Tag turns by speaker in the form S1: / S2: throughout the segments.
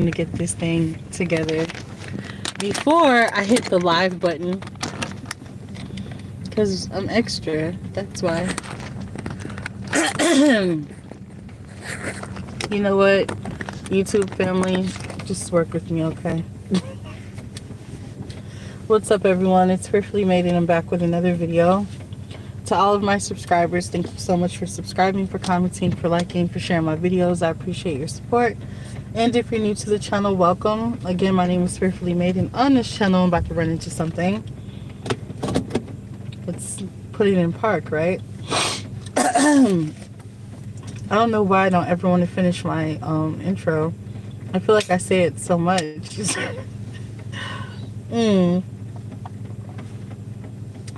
S1: to get this thing together before I hit the live button because I'm extra. That's why. You know what? YouTube family, just work with me, okay? What's up, everyone? It's Fearfully Made, and I'm back with another video. To all of my subscribers, thank you so much for subscribing, for commenting, for liking, for sharing my videos. I appreciate your support. And if you're new to the channel, welcome. Again, my name is Fearfully Made, and on this channel, I'm about to run into something. Let's put it in park, right? I don't know why I don't ever want to finish my intro. I feel like I say it so much.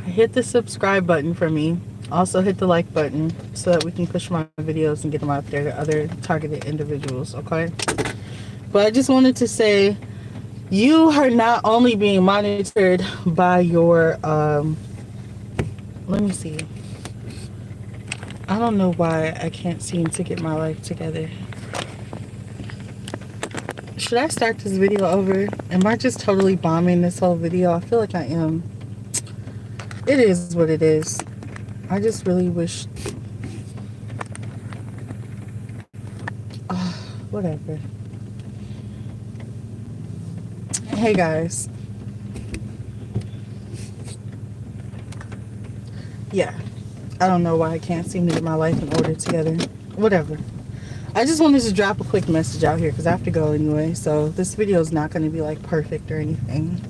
S1: Hit the subscribe button for me. Also hit the like button so that we can push my videos and get them out there to other targeted individuals, okay? But I just wanted to say, you are not only being monitored by your, let me see. I don't know why I can't seem to get my life together. Should I start this video over? Am I just totally bombing this whole video? I feel like I am. It is what it is. I just really wish... whatever. Hey guys. Yeah. I don't know why I can't seem to get my life in order together. Whatever. I just wanted to drop a quick message out here because I have to go anyway. So this video is not going to be like perfect or anything.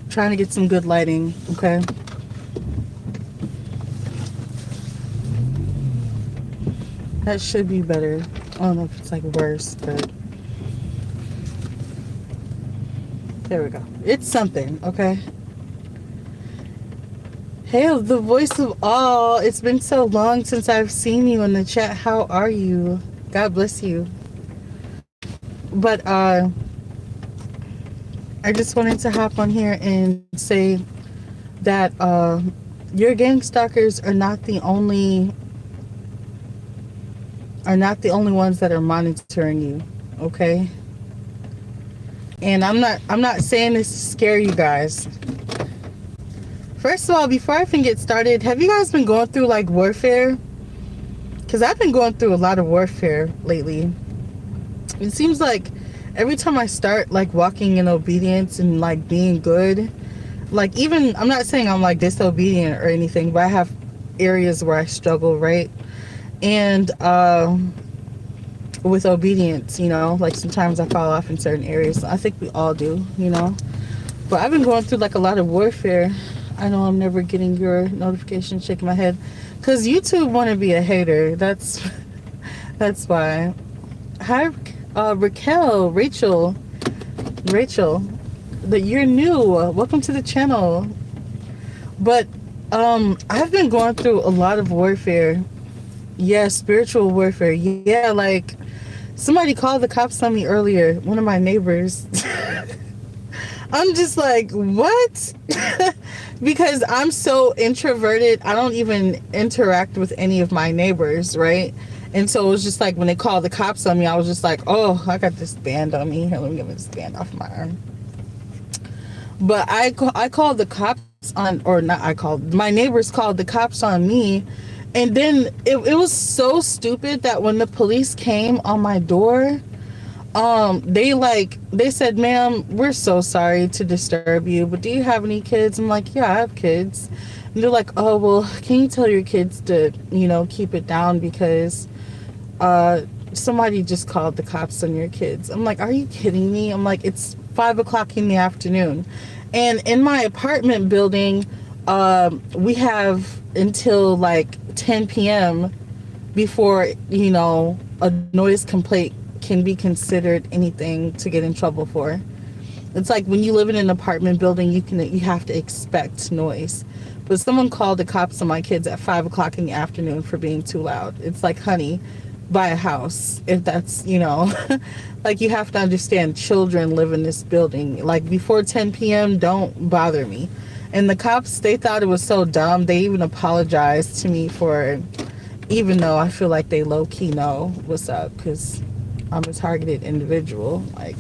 S1: Trying to get some good lighting, okay? That should be better. I don't know if it's like worse, but there we go. It's something, okay? Hey, the voice of all. It's been so long since I've seen you in the chat. How are you? God bless you. But I just wanted to hop on here and say that your gang stalkers are not the only ones that are monitoring you, okay? And I'm not saying this to scare you guys. First of all, before I even get started, have you guys been going through like warfare? Because I've been going through a lot of warfare lately. It seems like every time I start like walking in obedience and like being good, like even, I'm not saying I'm like disobedient or anything, but I have areas where I struggle, right? And with obedience, you know, like sometimes I fall off in certain areas. I think we all do, you know. But I've been going through like a lot of warfare. I know I'm never getting your notification, shaking my head, because YouTube want to be a hater. That's why. Hi, Rachel, that you're new. Welcome to the channel. But I've been going through a lot of warfare. Yeah, spiritual warfare. Yeah, like somebody called the cops on me earlier. One of my neighbors. I'm just like, what? Because I'm so introverted, I don't even interact with any of my neighbors, right? And so it was just like when they called the cops on me, I was just like, oh, I got this band on me. Here, let me get this band off my arm. But I called the cops on, or not I called, my neighbors called the cops on me. And then it was so stupid that when the police came on my door, they said, ma'am, we're so sorry to disturb you, but do you have any kids? I'm like, yeah, I have kids. And they're like, oh, well, can you tell your kids to, you know, keep it down because somebody just called the cops on your kids. I'm like, are you kidding me? I'm like, it's 5 o'clock in the afternoon. And in my apartment building, we have until like 10 p.m. before, you know, a noise complaint can be considered anything to get in trouble for. It's like when you live in an apartment building, you have to expect noise. But someone called the cops on my kids at 5 o'clock in the afternoon for being too loud. It's like, honey, buy a house. If that's, you know, like you have to understand children live in this building. Like before 10 p.m., don't bother me. And the cops, they thought it was so dumb. They even apologized to me for, even though I feel like they low-key know what's up, because I'm a targeted individual. Like,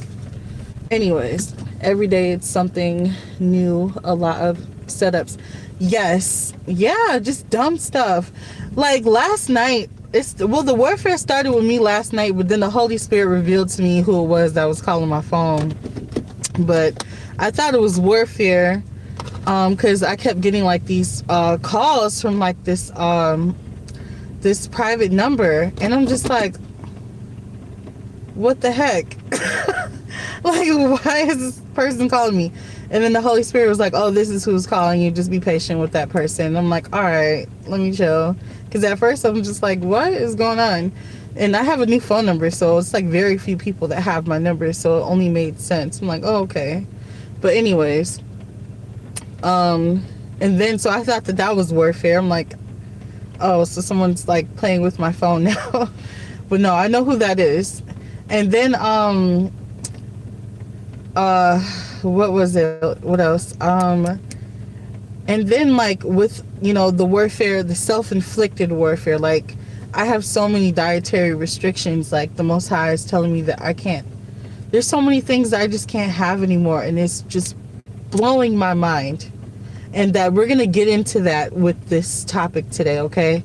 S1: anyways, every day it's something new, a lot of setups. Yes, yeah, just dumb stuff. Like last night, the warfare started with me last night, but then the Holy Spirit revealed to me who it was that was calling my phone. But I thought it was warfare, because I kept getting like these calls from like this private number, and I'm just like, what the heck? Like, why is this person calling me? And then the Holy Spirit was like, oh, this is who's calling you. Just be patient with that person. And I'm like, all right, let me chill. Because at first I'm just like, what is going on? And I have a new phone number, so it's like very few people that have my number, so it only made sense. I'm like, oh, okay. But anyways, and then so I thought that was warfare. I'm like, oh, so someone's like playing with my phone now. But no, I know who that is. And then what was it? What else? And then like with, the warfare, the self-inflicted warfare, like I have so many dietary restrictions, like the Most High is telling me that I can't, there's so many things that I just can't have anymore, and it's just blowing my mind. And that we're going to get into that with this topic today, okay?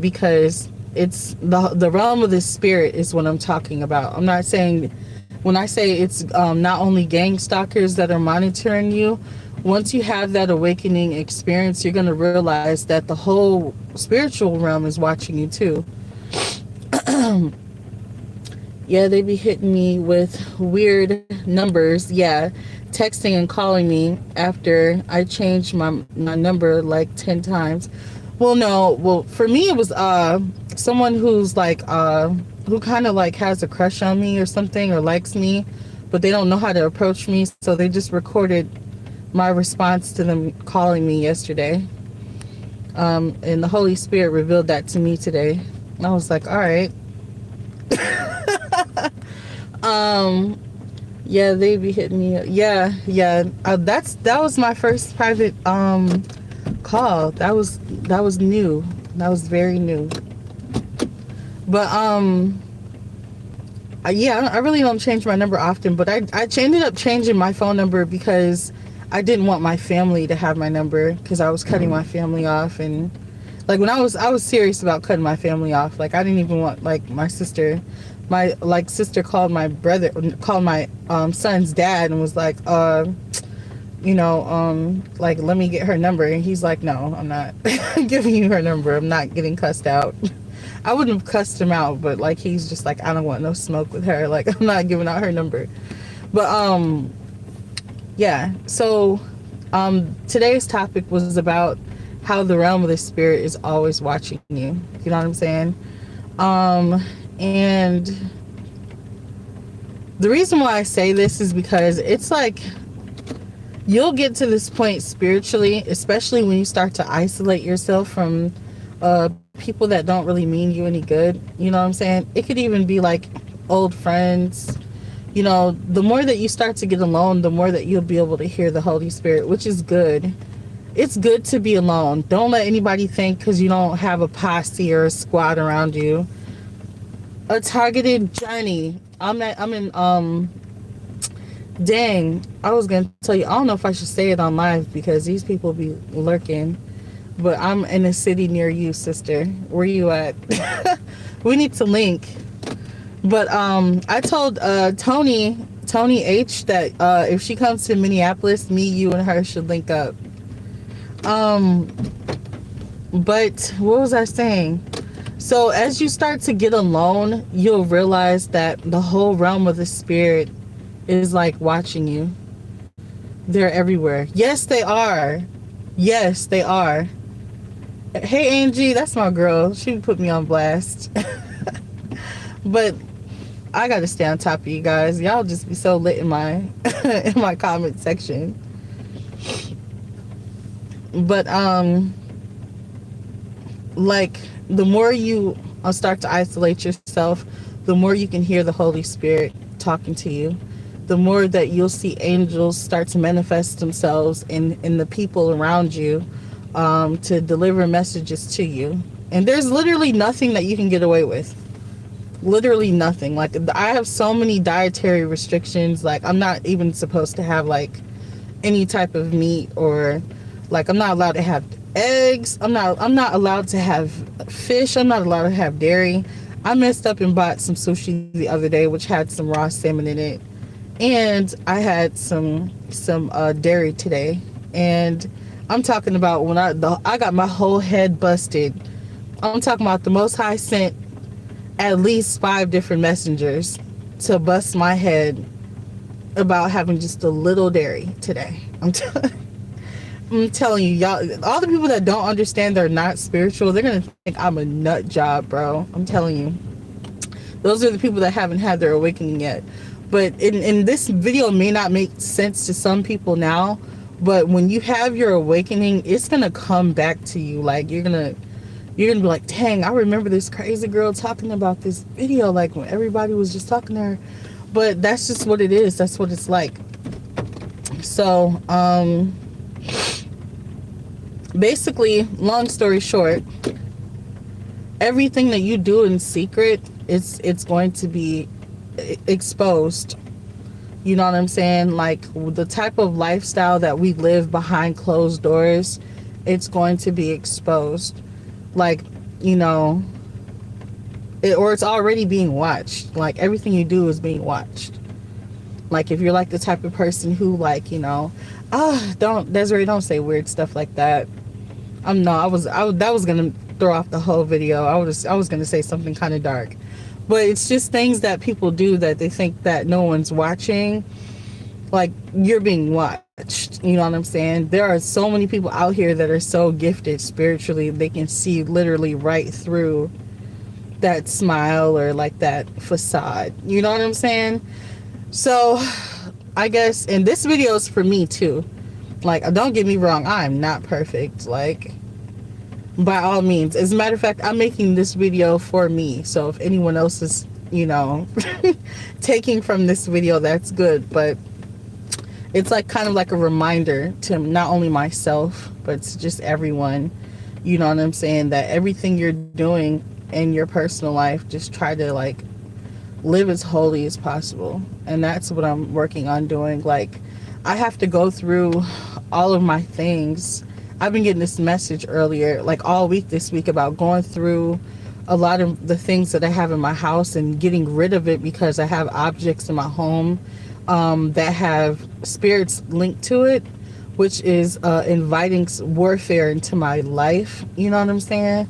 S1: Because it's the realm of the spirit is what I'm talking about. I'm not saying, when I say it's not only gang stalkers that are monitoring you, once you have that awakening experience, you're going to realize that the whole spiritual realm is watching you too. Yeah, they be hitting me with weird numbers. Yeah, texting and calling me after I changed my number like 10 times. Well, no. Well, for me, it was someone who's like who kind of like has a crush on me or something, or likes me, but they don't know how to approach me, so they just recorded my response to them calling me yesterday. And the Holy Spirit revealed that to me today. I was like, all right. Yeah, they be hitting me. Yeah. That was my first private call. That was new. That was very new. But yeah, I really don't change my number often. But I ended up changing my phone number because I didn't want my family to have my number, because I was cutting my family off. And like when I was serious about cutting my family off. Like I didn't even want like my sister. My like sister called my son's dad and was like, like, let me get her number. And he's like, no, I'm not giving you her number. I'm not getting cussed out. I wouldn't have cussed him out, but like he's just like, I don't want no smoke with her. Like I'm not giving out her number. But yeah. So today's topic was about how the realm of the spirit is always watching you. You know what I'm saying? And the reason why I say this is because it's like you'll get to this point spiritually, especially when you start to isolate yourself from people that don't really mean you any good. You know what I'm saying? It could even be like old friends. The more that you start to get alone, the more that you'll be able to hear the Holy Spirit, which is good. It's good to be alone. Don't let anybody think because you don't have a posse or a squad around you. A targeted journey. I'm in dang, I was gonna tell you, I don't know if I should say it on live because these people be lurking, but I'm in a city near you, sister. Where you at? We need to link. But I told Tony H that if she comes to Minneapolis, me, you, and her should link up. But what was I saying? So as you start to get alone, you'll realize that the whole realm of the spirit is like watching you. They're everywhere. Yes, they are. Yes, they are. Hey, Angie, that's my girl. She put me on blast. But I gotta stay on top of you guys. Y'all just be so lit in my in my comment section. But like the more you start to isolate yourself, the more you can hear the Holy Spirit talking to you. The more that you'll see angels start to manifest themselves in the people around you, to deliver messages to you. And there's literally nothing that you can get away with. Literally nothing. Like, I have so many dietary restrictions. Like, I'm not even supposed to have like any type of meat, or like I'm not allowed to have eggs. I'm not allowed to have fish. I'm not allowed to have dairy. I messed up and bought some sushi the other day, which had some raw salmon in it, and I had some dairy today. And I'm talking about when I got my whole head busted. I'm talking about the Most High sent at least 5 different messengers to bust my head about having just a little dairy today. I'm telling you, y'all, all the people that don't understand they're not spiritual, they're gonna think I'm a nut job, bro. I'm telling you. Those are the people that haven't had their awakening yet. But in this video may not make sense to some people now, but when you have your awakening, it's gonna come back to you. Like, you're gonna be like, dang, I remember this crazy girl talking about this video, like when everybody was just talking to her. But that's just what it is. That's what it's like. So, basically, long story short, everything that you do in secret, it's going to be exposed. You know what I'm saying? Like, the type of lifestyle that we live behind closed doors, it's going to be exposed. Like, you know, or it's already being watched. Like, everything you do is being watched. Like, if you're like the type of person who, like, you know, don't, Desiree, don't say weird stuff like that. That was gonna throw off the whole video. I was gonna say something kind of dark, but it's just things that people do that they think that no one's watching. Like, you're being watched. You know what I'm saying? There are so many people out here that are so gifted spiritually, they can see literally right through that smile or like that facade. You know what I'm saying? So I guess, and this video is for me too. Like, don't get me wrong, I'm not perfect. Like, by all means. As a matter of fact, I'm making this video for me. So if anyone else is, you know, taking from this video, that's good. But it's like kind of like a reminder to not only myself, but to just everyone. You know what I'm saying? That everything you're doing in your personal life, just try to like live as holy as possible. And that's what I'm working on doing. Like, I have to go through all of my things. I've been getting this message earlier, like all week this week, about going through a lot of the things that I have in my house and getting rid of it, because I have objects in my home that have spirits linked to it, which is inviting warfare into my life. You know what I'm saying?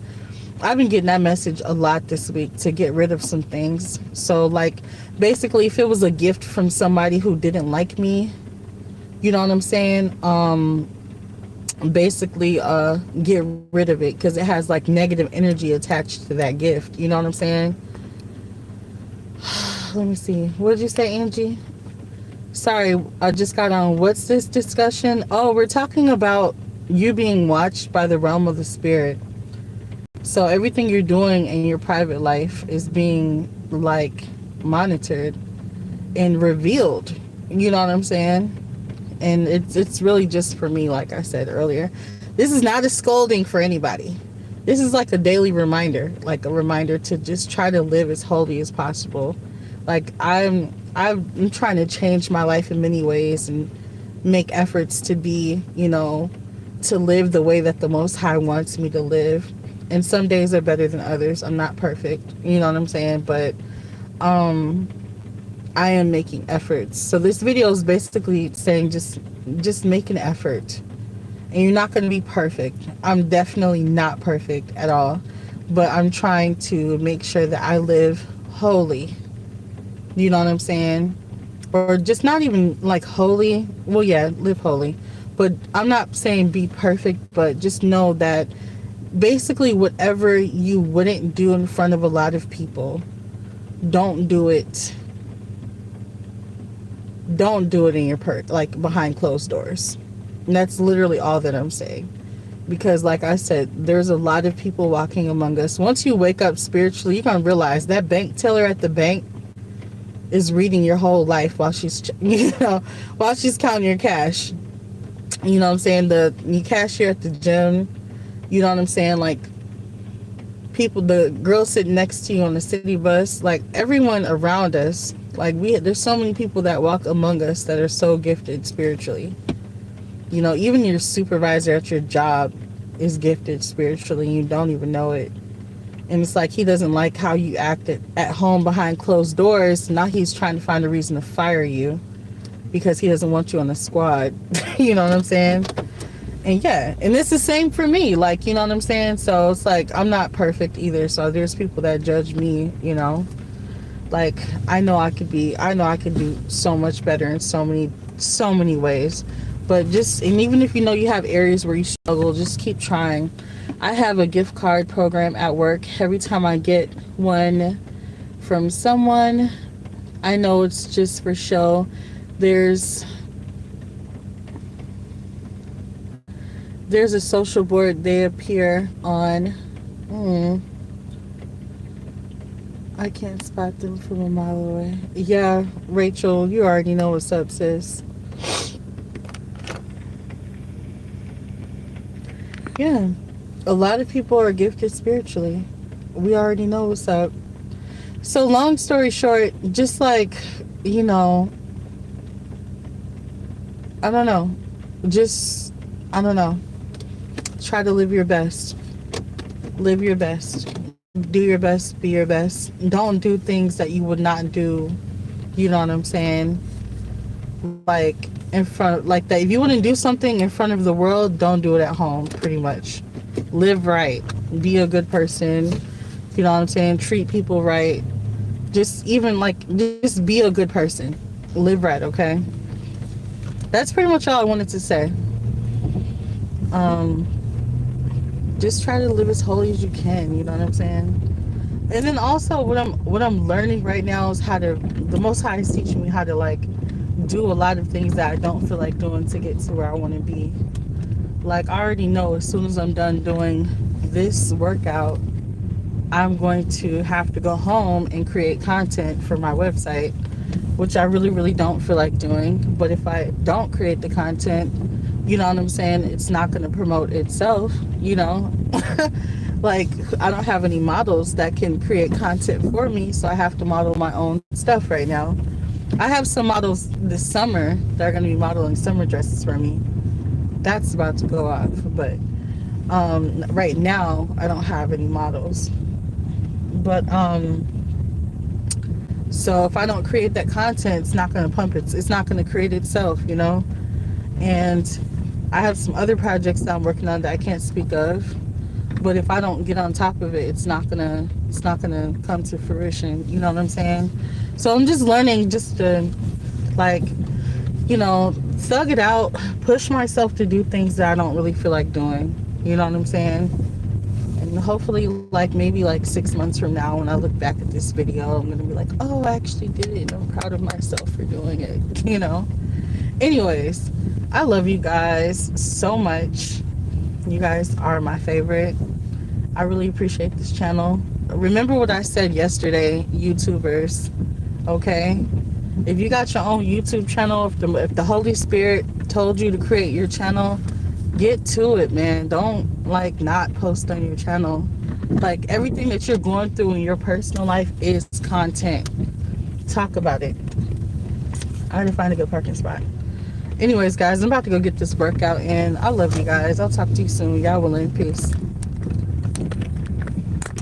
S1: I've been getting that message a lot this week, to get rid of some things. So, like, basically, if it was a gift from somebody who didn't like me, you know what I'm saying? Basically, get rid of it, because it has like negative energy attached to that gift. You know what I'm saying? Let me see. What did you say, Angie? Sorry, I just got on. What's this discussion? Oh, we're talking about you being watched by the realm of the spirit. So everything you're doing in your private life is being like monitored and revealed. You know what I'm saying? And it's really just for me, like I said earlier. This is not a scolding for anybody. This is like a daily reminder, like a reminder to just try to live as holy as possible. Like, I'm trying to change my life in many ways and make efforts to be, you know, to live the way that the Most High wants me to live. And some days are better than others. I'm not perfect, you know what I'm saying? But I am making efforts. So this video is basically saying just make an effort. And you're not going to be perfect. I'm definitely not perfect at all. But I'm trying to make sure that I live holy. You know what I'm saying? Or just not even like holy. Well, yeah, live holy. But I'm not saying be perfect, but just know that basically whatever you wouldn't do in front of a lot of people, don't do it. Don't do it in your like behind closed doors. And that's literally all that I'm saying. Because like I said, there's a lot of people walking among us. Once you wake up spiritually, you're going to realize that bank teller at the bank is reading your whole life while she's, you know, while she's counting your cash. You know what I'm saying? The cashier at the gym, you know what I'm saying? Like, people, the girl sitting next to you on the city bus, like everyone around us, like there's so many people that walk among us that are so gifted spiritually. You know, even your supervisor at your job is gifted spiritually and you don't even know it. And it's like he doesn't like how you acted at home behind closed doors. Now he's trying to find a reason to fire you because he doesn't want you on the squad. You know what I'm saying? And yeah, and it's the same for me. Like, you know what I'm saying? So it's like I'm not perfect either. So there's people that judge me, you know. Like I know I could do so much better in so many ways. But just, and even if you know you have areas where you struggle, just keep trying. I have a gift card program at work. Every time I get one from someone, I know it's just for show. There's a social board they appear on. I can't spot them from a mile away. Yeah, Rachel, you already know what's up, sis. Yeah, a lot of people are gifted spiritually. We already know what's up. So long story short, just like, you know, I don't know. Just, I don't know. Try to live your best. Live your best. Do your best. Be your best. Don't do things that you would not do. You know what I'm saying? Like in front, like that. If you wouldn't do something in front of the world, don't do it at home. Pretty much. Live right. Be a good person. You know what I'm saying? Treat people right. Just even like, just be a good person. Live right, okay? That's pretty much all I wanted to say. Just try to live as holy as you can, you know what I'm saying? And then also what I'm learning right now is how to, the Most High is teaching me how to like do a lot of things that I don't feel like doing to get to where I want to be. Like I already know as soon as I'm done doing this workout, I'm going to have to go home and create content for my website, which I really, really don't feel like doing. But if I don't create the content, you know what I'm saying, it's not going to promote itself, you know. Like I don't have any models that can create content for me, so I have to model my own stuff right now. I have some models this summer that are going to be modeling summer dresses for me. That's about to go off, but right now I don't have any models. But so if I don't create that content, it's not going to pump it. It's not going to create itself, you know. And I have some other projects that I'm working on that I can't speak of. But if I don't get on top of it, it's not gonna come to fruition. You know what I'm saying? So I'm just learning just to like, you know, thug it out, push myself to do things that I don't really feel like doing. You know what I'm saying? And hopefully, like maybe like 6 months from now, when I look back at this video, I'm gonna be like, oh, I actually did it. I'm proud of myself for doing it. You know. Anyways, I love you guys so much. You guys are my favorite. I really appreciate this channel. Remember what I said yesterday, YouTubers. Okay? If you got your own YouTube channel, if the Holy Spirit told you to create your channel, get to it, man. Don't like not post on your channel. Like everything that you're going through in your personal life is content. Talk about it. I had to find a good parking spot. Anyways, guys, I'm about to go get this workout in. I love you guys. I'll talk to you soon. Y'all willing. Peace.